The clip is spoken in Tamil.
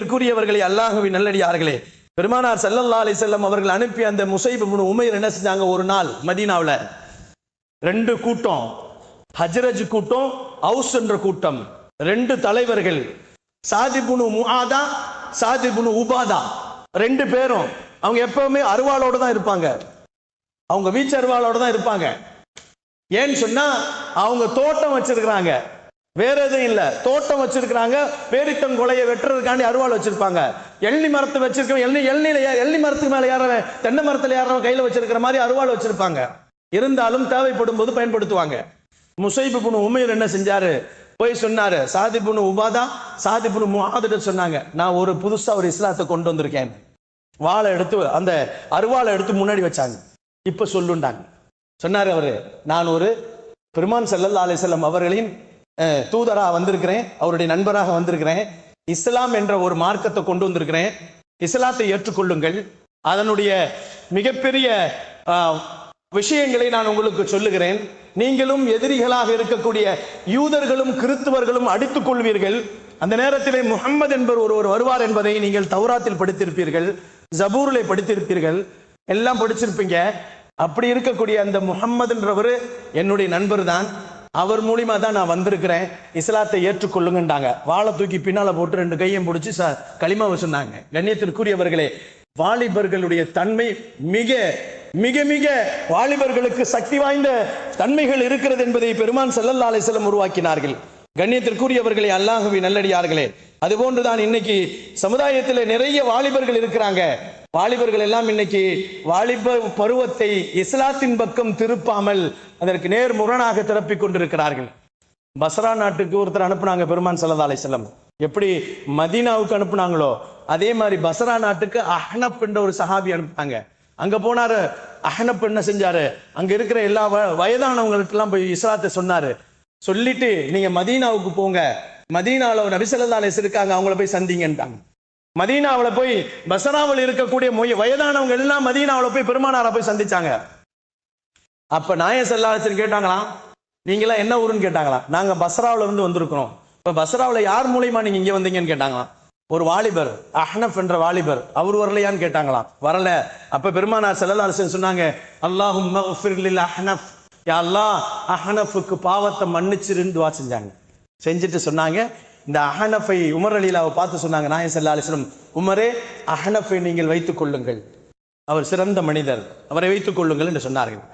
கண்ணியத்திற்குரியவர்களே, அல்லாஹ்வின் நல்லடியார்களே, பெருமானார் ஸல்லல்லாஹு அலைஹி வஸல்லம் அவர்கள் அனுப்பிய அந்த முஸைப் இப்னு உமைர் என்ன செஞ்சாங்க? ஒரு நாள் மதீனாவுல 2 கூட்டம், ஹஜ்ரஜ் கூட்டம், அவுஸ் என்ற கூட்டம், 2 தலைவர்கள், சாத் இப்னு முஆதா, சாத் இப்னு உபாதா, 2 பேரும் அவங்க எப்பவுமே அருவாளோட தான் இருப்பாங்க. அவங்க வீச்சு அருவாளோட தான் இருப்பாங்க. ஏன்னு சொன்னா அவங்க தோட்டம் வச்சிருக்கிறாங்க, வேற எதுவும் இல்ல. தோட்டம் வச்சிருக்கிறாங்க, பேரித்தங்கொலையை வெட்டுறதுக்காண்டி அருவாள் வச்சிருப்பாங்க. எள்ளி மரத்தை வச்சிருக்க எள்ளி மரத்துக்கு மேல யாரவன், தென்னை மரத்துல யாரவன் கையில வச்சிருக்கிற மாதிரி அருவாள் வச்சிருப்பாங்க. இருந்தாலும் தேவைப்படும் போது பயன்படுத்துவாங்க. முஸைப் இப்னு உமைர் என்ன செஞ்சாரு? போய் சொன்னாரு, சாத் இப்னு உபாதா, சாத் இப்னு முஆத் சொன்னாங்க, நான் ஒரு புதுசா ஒரு இஸ்லாத்தை கொண்டு வந்திருக்கேன். வாளை எடுத்து, அந்த அருவாளை எடுத்து முன்னாடி வச்சாங்க. இப்ப சொல்லுண்டாங்க. சொன்னாரு அவரு, நான் ஒரு பெருமான் ஸல்லல்லாஹு அலைஹி வஸல்லம் அவர்களின் தூதராக வந்திருக்கிறேன், அவருடைய நண்பராக வந்திருக்கிறேன். இஸ்லாம் என்ற ஒரு மார்க்கத்தை கொண்டு வந்திருக்கிறேன். இஸ்லாத்தை ஏற்றுக்கொள்ளுங்கள். அதனுடைய மிகப்பெரிய விஷயங்களை நான் உங்களுக்கு சொல்லுகிறேன். நீங்களும் எதிரிகளாக இருக்கக்கூடிய யூதர்களும் கிறிஸ்துவர்களும் அடித்துக் கொள்வீர்கள். அந்த நேரத்திலே முஹம்மது என்பவர் ஒருவர் வருவார் என்பதை நீங்கள் தௌராத்தில் படித்திருப்பீர்கள், ஜபூரிலே படித்திருப்பீர்கள், எல்லாம் படிச்சிருப்பீங்க. அப்படி இருக்கக்கூடிய அந்த முஹம்மதுன்றவர் என்னுடைய நண்பர் தான். அவர் மூலியமா தான் நான் வந்திருக்கிறேன். இஸ்லாத்தை ஏற்றுக்கொள்ளுங்கண்டாங்க. வாழை தூக்கி பின்னால போட்டு 2 கையும் பிடிச்சி களிமாவை சொன்னாங்க. கண்ணியத்திற்குரியவர்களே, வாலிபர்களுடைய தன்மை மிக மிக மிக வாலிபர்களுக்கு சக்தி வாய்ந்த தன்மைகள் இருக்கிறது என்பதை பெருமான் ஸல்லல்லாஹு அலைஹி வஸல்லம் உருவாக்கினார்கள். கண்ணியத்திற்குரியவர்களே, அல்லாஹ்வின் நல்லடியார்களே, அதுபோன்றுதான் இன்னைக்கு சமுதாயத்தில் நிறைய வாலிபர்கள் இருக்கிறாங்க. வாலிபர்கள் எல்லாம் இன்னைக்கு வாலிப பருவத்தை இஸ்லாத்தின் பக்கம் திருப்பாமல் அதற்கு நேர் முரணாக திருப்பிக் கொண்டிருக்கிறார்கள். பஸ்ரா நாட்டுக்கு ஒருத்தர் அனுப்புனாங்க பெருமான் ஸல்லல்லாஹு அலைஹி வஸல்லம். எப்படி மதீனாவுக்கு அனுப்புனாங்களோ அதே மாதிரி பஸ்ரா நாட்டுக்கு அஹ்னப் என்ற ஒரு சஹாபி அனுப்புனாங்க. அங்க போனாரு. அஹ்னப் என்ன செஞ்சாரு? அங்க இருக்கிற எல்லா வயதானவங்களுக்கு எல்லாம் போய் இஸ்லாத்தை சொன்னாரு. சொல்லிட்டு நீங்க மதீனாவுக்கு போங்க, மதீனாவில் நபி ஸல்லல்லாஹு அலைஹி வஸல்லம் இருக்காங்க, அவங்கள போய் சந்திங்கன்ட்டாங்க. மதீனாவில் போய் பஸ்ராவில் இருக்கக்கூடிய வயதானவங்க எல்லாம் மதீனாவில் போய் பெருமானாரை போய் சந்திச்சாங்க. அப்ப நாயகம் ஸல்லல்லாஹு அலைஹி வஸல்லம் கேட்டாங்களாம், நீங்களாம் என்ன ஊருன்னு கேட்டாங்களா? நாங்க பஸ்ராவில இருந்து வந்திருக்கிறோம். இப்ப பஸ்ராவில யார் மூலியமா நீங்க இங்க வந்தீங்கன்னு கேட்டாங்களாம். ஒரு வாலிபர், அஹ்னப் என்ற வாலிபர், அவர் வரலையான்னு கேட்டாங்களாம். வரல. அப்ப பெருமானார் ஸல்லல்லாஹு அலைஹி வஸல்லம் சொன்னாங்க, அல்லாஹும்ம ஃபிர் லில் அஹ்னப், யா அல்லாஹ் அஹ்னஃபுக்கு பாவத்தை மன்னிச்சிருன்னு துஆ செஞ்சாங்க. செஞ்சுட்டு சொன்னாங்க, இந்த அஹ்னஃபை உமர் ரலியல்லாஹு பார்த்து சொன்னாங்க நாயகம் ஸல்லல்லாஹு அலைஹி வஸல்லம், உமரே அஹ்னஃபை நீங்கள் வைத்துக் கொள்ளுங்கள், அவர் சிறந்த மனிதர், அவரை வைத்துக் கொள்ளுங்கள் என்று சொன்னார்கள்.